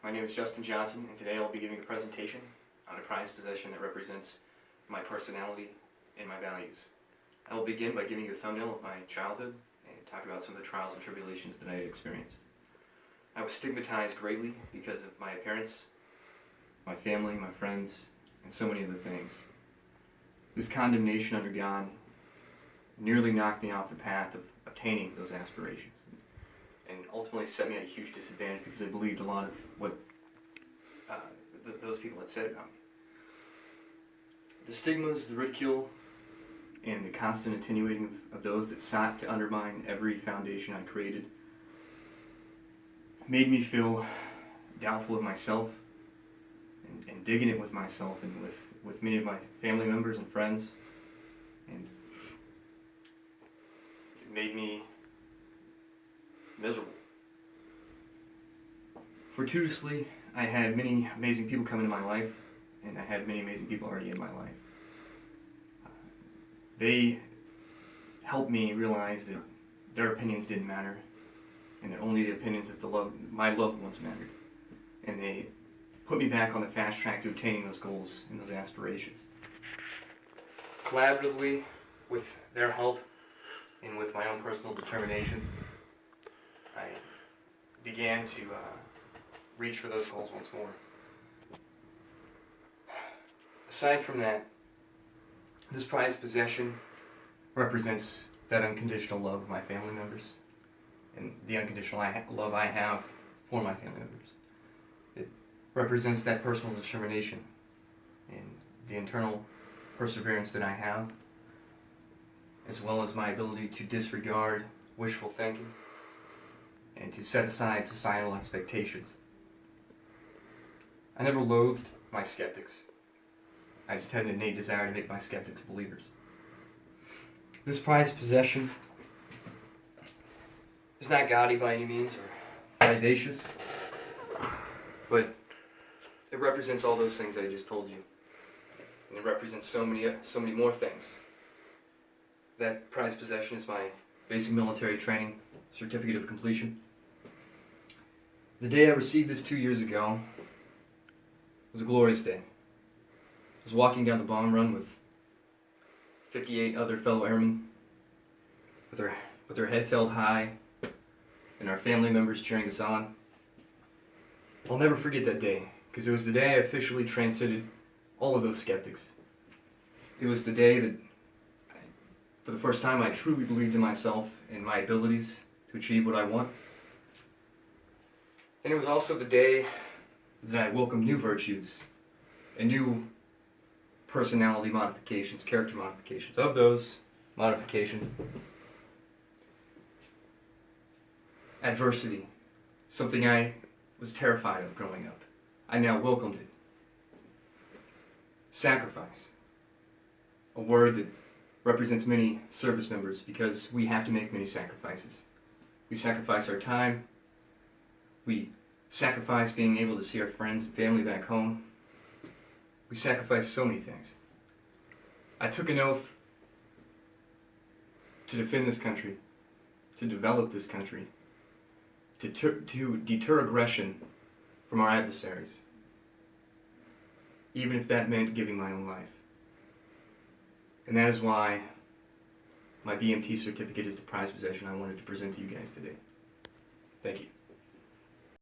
My name is Justin Johnson, and today I'll be giving a presentation on a prized possession that represents my personality and my values. I will begin by giving you a thumbnail of my childhood and talk about some of the trials and tribulations that I had experienced. I was stigmatized greatly because of my appearance, my family, my friends, and so many other things. This condemnation undergone nearly knocked me off the path of obtaining those aspirations, and ultimately set me at a huge disadvantage because I believed a lot of what those people had said about me. The stigmas, the ridicule, and the constant attenuating of those that sought to undermine every foundation I created made me feel doubtful of myself and indignant with myself and with many of my family members and friends, and it made me miserable. Fortuitously, I had many amazing people come into my life, and I had many amazing people already in my life. They helped me realize that their opinions didn't matter, and that only the opinions of my loved ones mattered. And they put me back on the fast track to obtaining those goals and those aspirations. Collaboratively, with their help and with my own personal determination, I began to reach for those goals once more. Aside from that, this prized possession represents that unconditional love of my family members and the unconditional love I have for my family members. It represents that personal determination and the internal perseverance that I have, as well as my ability to disregard wishful thinking and to set aside societal expectations. I never loathed my skeptics. I just had an innate desire to make my skeptics believers. This prized possession is not gaudy by any means or vivacious, but it represents all those things I just told you. And it represents so many more things. That prized possession is my basic military training certificate of completion. The day I received this 2 years ago was a glorious day. I was walking down the bomb run with 58 other fellow airmen with their heads held high and our family members cheering us on. I'll never forget that day, because it was the day I officially transcended all of those skeptics. It was the day that, for the first time, I truly believed in myself and my abilities to achieve what I want. And it was also the day that I welcomed new virtues and new personality modifications, character modifications. Of those modifications, adversity, something I was terrified of growing up, I now welcomed it. Sacrifice, a word that represents many service members because we have to make many sacrifices. We sacrifice our time, we sacrifice being able to see our friends and family back home. We sacrifice so many things. I took an oath to defend this country, to develop this country, to deter aggression from our adversaries, even if that meant giving my own life. And that is why my BMT certificate is the prized possession I wanted to present to you guys today. Thank you.